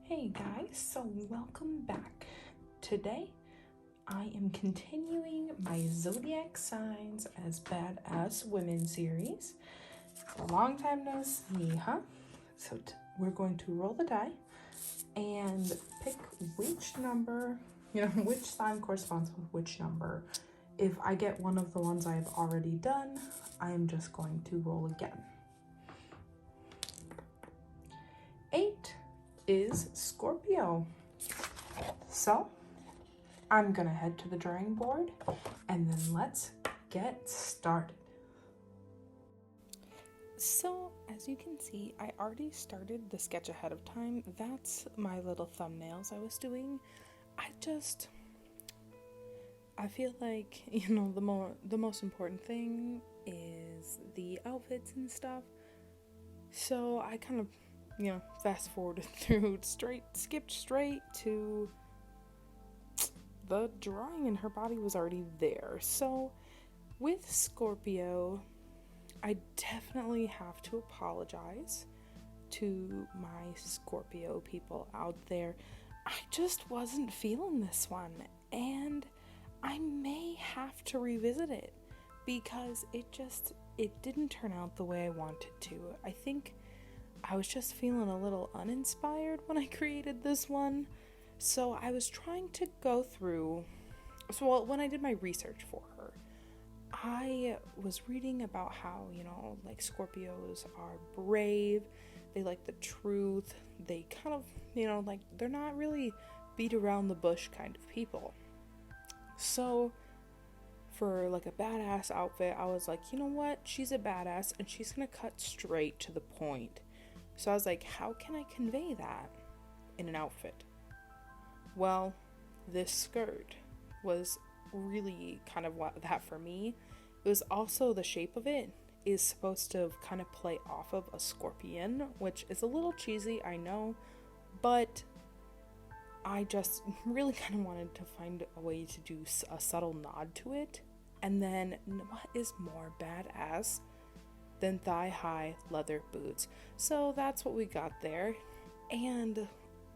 Hey guys, so welcome back. Today I am continuing my Zodiac signs as badass women series. Long time no see, huh? So we're going to roll the die and pick which number, which sign corresponds with which number. If I get one of the ones I have already done, I am just going to roll again. 8 is Scorpio. So I'm gonna head to the drawing board and then let's get started. So as you can see, I already started the sketch ahead of time. That's my little thumbnails I was doing. I feel like, the most important thing is the outfits and stuff. So I kind of fast forwarded through skipped straight to the drawing, and her body was already there. So with Scorpio, I definitely have to apologize to my Scorpio people out there. I just wasn't feeling this one, and I may have to revisit it because it didn't turn out the way I wanted to. I think I was just feeling a little uninspired when I created this one. So I was trying to go through, when I did my research for her, I was reading about how, Scorpios are brave, they like the truth, they kind of, they're not really beat around the bush kind of people. So for a badass outfit, I was like, you know what, she's a badass and she's gonna cut straight to the point. So I was like, how can I convey that in an outfit? Well, this skirt was really kind of that for me. It was also, the shape of it is supposed to kind of play off of a scorpion, which is a little cheesy, I know, but I just really kind of wanted to find a way to do a subtle nod to it. And then what is more badass than thigh-high leather boots? So that's what we got there. And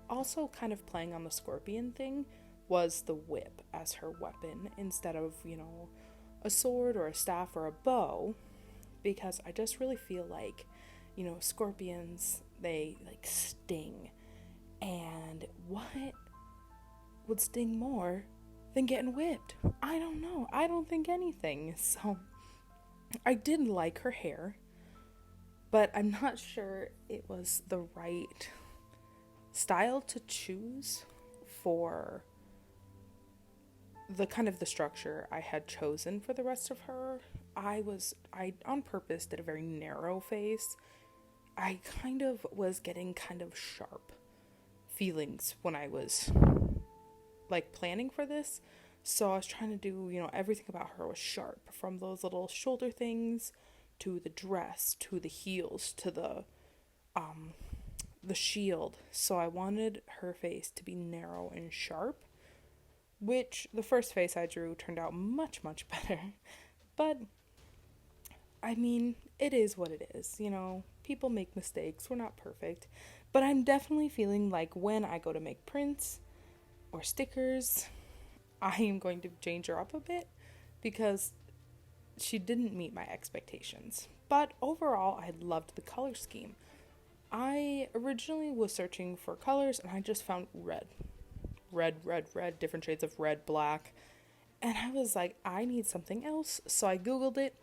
also kind of playing on the scorpion thing was the whip as her weapon instead of, a sword or a staff or a bow, because I just really feel like, scorpions, they sting. And what would sting more than getting whipped? I don't know. I don't think anything. So I did like her hair, but I'm not sure it was the right style to choose for the kind of the structure I had chosen for the rest of her. I on purpose did a very narrow face. I kind of was getting kind of sharp feelings when I was planning for this. So I was trying to do, everything about her was sharp, from those little shoulder things to the dress, to the heels, to the shield. So I wanted her face to be narrow and sharp, which the first face I drew turned out much, much better. But I mean, it is what it is, people make mistakes, we're not perfect. But I'm definitely feeling like when I go to make prints or stickers, I am going to change her up a bit because she didn't meet my expectations. But overall, I loved the color scheme. I originally was searching for colors and I just found red, different shades of red, black. And I was like, I need something else. So I Googled it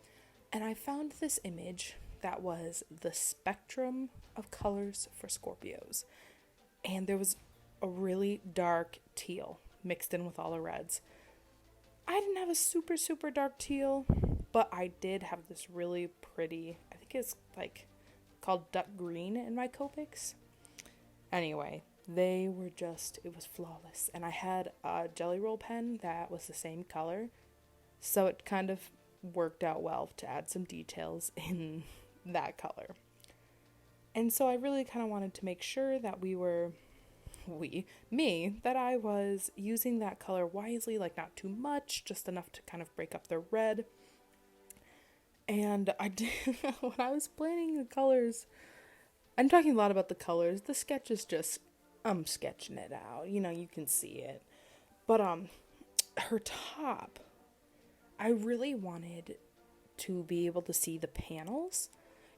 and I found this image that was the spectrum of colors for Scorpios. And there was a really dark teal mixed in with all the reds. I didn't have a super, super dark teal, but I did have this really pretty, I think it's called duck green in my Copics. Anyway, it was flawless. And I had a Jelly Roll pen that was the same color, so it kind of worked out well to add some details in that color. And so I really kind of wanted to make sure that that I was using that color wisely, not too much, just enough to kind of break up the red. And I did, when I was planning the colors, I'm talking a lot about the colors. The sketch is just I'm sketching it out. You can see it. But her top, I really wanted to be able to see the panels.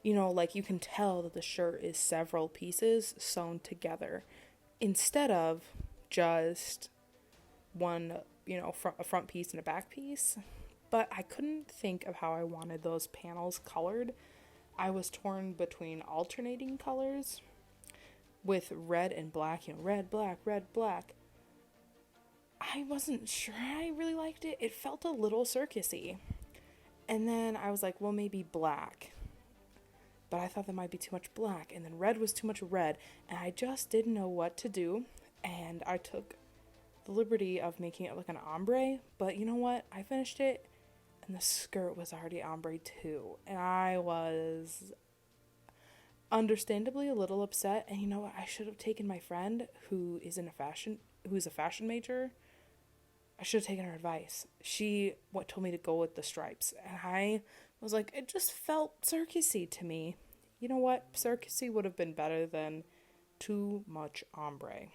Like you can tell that the shirt is several pieces sewn together instead of just one, a front piece and a back piece. But I couldn't think of how I wanted those panels colored. I was torn between alternating colors with red and black, red, black, red, black. I wasn't sure I really liked it. It felt a little circusy. And then I was like, well, maybe black. But I thought that might be too much black. And then red was too much red. And I just didn't know what to do. And I took the liberty of making it like an ombre. But you know what? I finished it. And the skirt was already ombre too. And I was understandably a little upset. And you know what? I should have taken my friend who's a fashion major. I should have taken her advice. She told me to go with the stripes. And I was like, it just felt circusy to me. You know what? Circusy would have been better than too much ombre.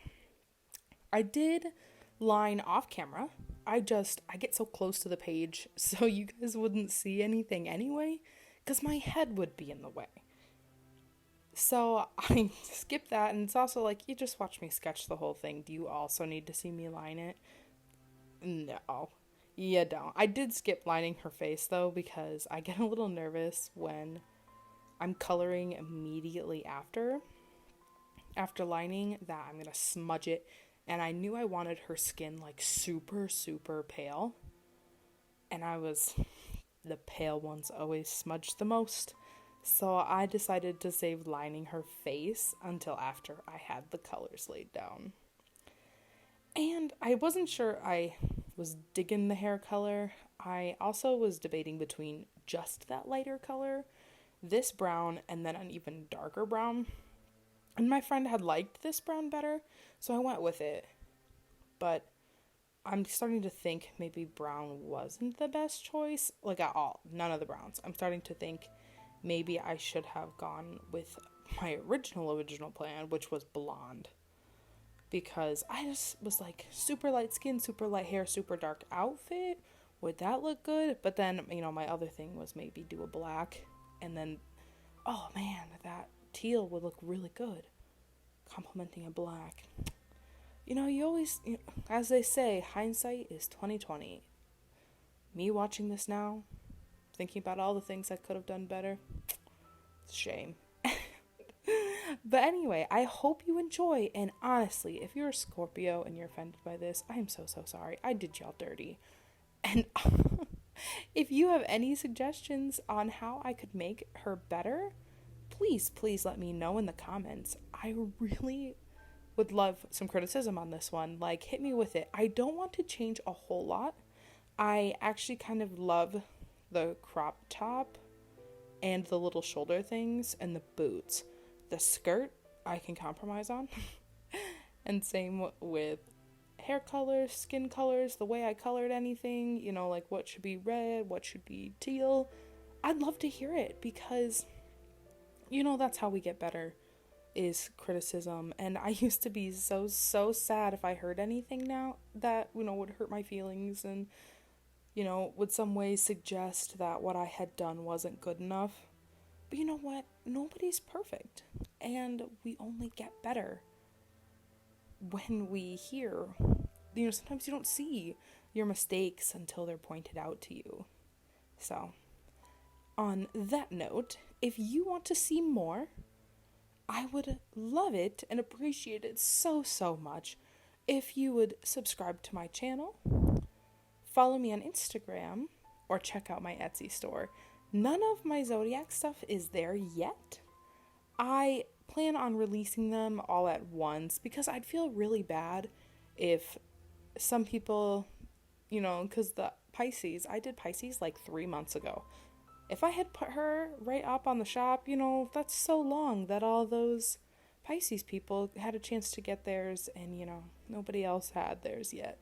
I did line off camera. I get so close to the page so you guys wouldn't see anything anyway, because my head would be in the way. So I skipped that, and it's also like, you just watch me sketch the whole thing. Do you also need to see me line it? No, you don't. I did skip lining her face though, because I get a little nervous when I'm coloring immediately after lining, that I'm gonna smudge it. And I knew I wanted her skin like super, super pale. And the pale ones always smudge the most. So I decided to save lining her face until after I had the colors laid down. And I wasn't sure I was digging the hair color. I also was debating between just that lighter color, this brown, and then an even darker brown. And my friend had liked this brown better, so I went with it. But I'm starting to think maybe brown wasn't the best choice, like at all. None of the browns. I'm starting to think maybe I should have gone with my original plan, which was blonde. Because I just was like, super light skin, super light hair, super dark outfit. Would that look good? But then, my other thing was maybe do a black. And then, oh man, that teal would look really good. Complementing a black. You always, as they say, hindsight is 20/20. Me watching this now, thinking about all the things I could have done better, it's a shame. But anyway, I hope you enjoy, and honestly, if you're a Scorpio and you're offended by this, I am so sorry. I did y'all dirty. And if you have any suggestions on how I could make her better, please let me know in the comments. I really would love some criticism on this one. Like, hit me with it. I don't want to change a whole lot. I actually kind of love the crop top and the little shoulder things and the boots. The skirt, I can compromise on. And same with hair colors, skin colors, the way I colored anything, like what should be red, what should be teal. I'd love to hear it because, that's how we get better, is criticism. And I used to be so sad if I heard anything now that, would hurt my feelings and, would some ways suggest that what I had done wasn't good enough. But you know what? Nobody's perfect. And we only get better when we hear. Sometimes you don't see your mistakes until they're pointed out to you. So, on that note, if you want to see more, I would love it and appreciate it so much if you would subscribe to my channel, follow me on Instagram, or check out my Etsy store. None of my Zodiac stuff is there yet. I plan on releasing them all at once because I'd feel really bad if some people, because the Pisces, I did Pisces like 3 months ago. If I had put her right up on the shop, that's so long that all those Pisces people had a chance to get theirs and, nobody else had theirs yet.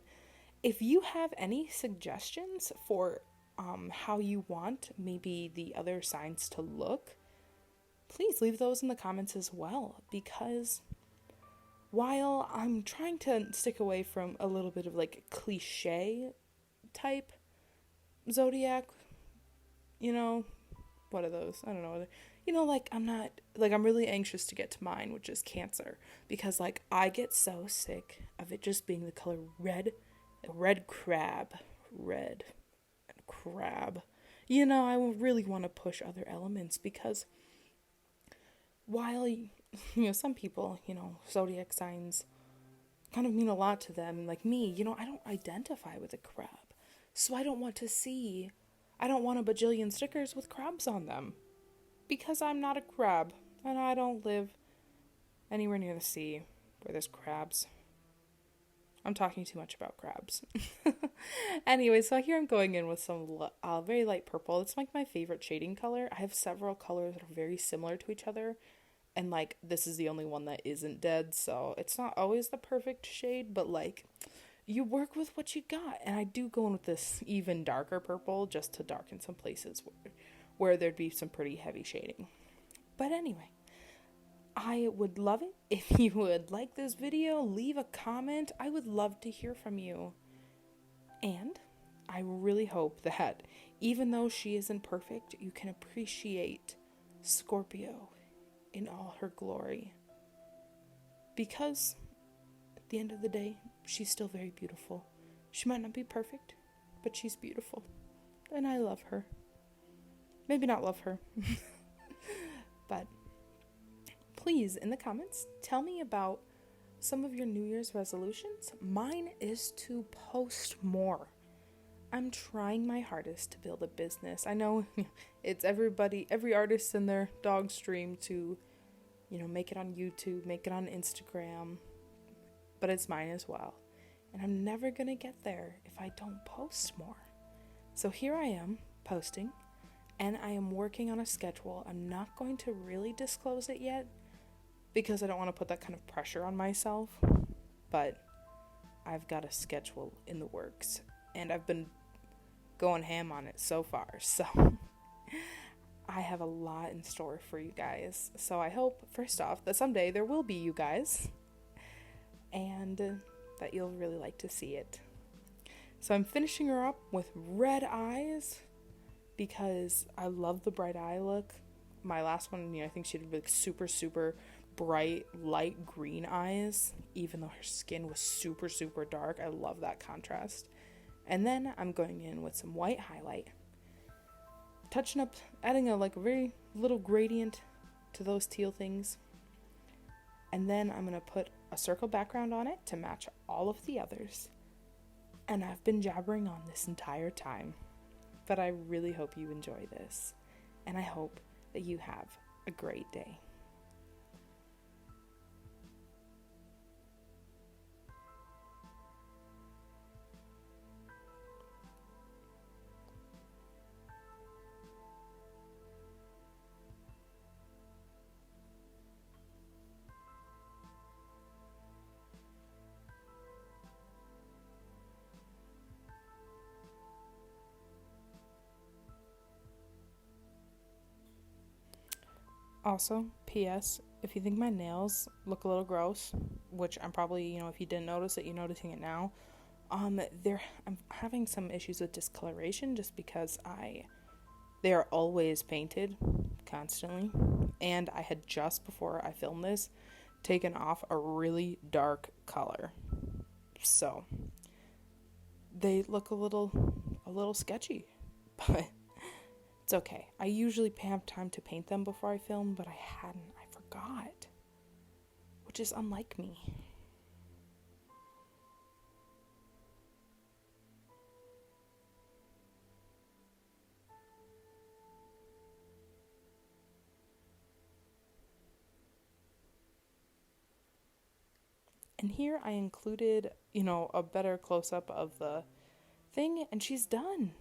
If you have any suggestions for how you want maybe the other signs to look, please leave those in the comments as well, because while I'm trying to stick away from a little bit of like cliche type Zodiac, you know, what are those? I don't know. You know, like I'm really anxious to get to mine, which is Cancer, because like I get so sick of it just being the color red, red crab, red and crab. You know, I really want to push other elements because while, some people, zodiac signs kind of mean a lot to them, like me, I don't identify with a crab. So I don't want a bajillion stickers with crabs on them. Because I'm not a crab, and I don't live anywhere near the sea where there's crabs. I'm talking too much about crabs. Anyway, so here I'm going in with some very light purple. It's like my favorite shading color. I have several colors that are very similar to each other, and like this is the only one that isn't dead, so it's not always the perfect shade, but like you work with what you got. And I do go in with this even darker purple just to darken some places where there'd be some pretty heavy shading. But anyway, I would love it if you would like this video, leave a comment. I would love to hear from you. And I really hope that even though she isn't perfect, you can appreciate Scorpio in all her glory. Because at the end of the day, she's still very beautiful. She might not be perfect, but she's beautiful. And I love her. Maybe not love her. But please, in the comments, tell me about some of your New Year's resolutions. Mine is to post more. I'm trying my hardest to build a business. I know it's every artist and their dog's dream to, make it on YouTube, make it on Instagram. But it's mine as well. And I'm never going to get there if I don't post more. So here I am, posting. And I am working on a schedule. I'm not going to really disclose it yet because I don't want to put that kind of pressure on myself. But I've got a schedule in the works. And I've been going ham on it so far. So I have a lot in store for you guys. So I hope, first off, that someday there will be you guys. And that you'll really like to see it. So I'm finishing her up with red eyes, because I love the bright eye look. My last one, I think she did like super, super bright, light green eyes, even though her skin was super, super dark. I love that contrast. And then I'm going in with some white highlight, touching up, adding a very little gradient to those teal things. And then I'm going to put a circle background on it to match all of the others. And I've been jabbering on this entire time. But I really hope you enjoy this, and I hope that you have a great day. Also, P.S., if you think my nails look a little gross, which I'm probably, if you didn't notice it, you're noticing it now, I'm having some issues with discoloration just because they are always painted constantly, and I had just before I filmed this taken off a really dark color, so they look a little sketchy, but it's okay. I usually have time to paint them before I film, but I hadn't. I forgot, which is unlike me. And here I included, a better close-up of the thing, and she's done.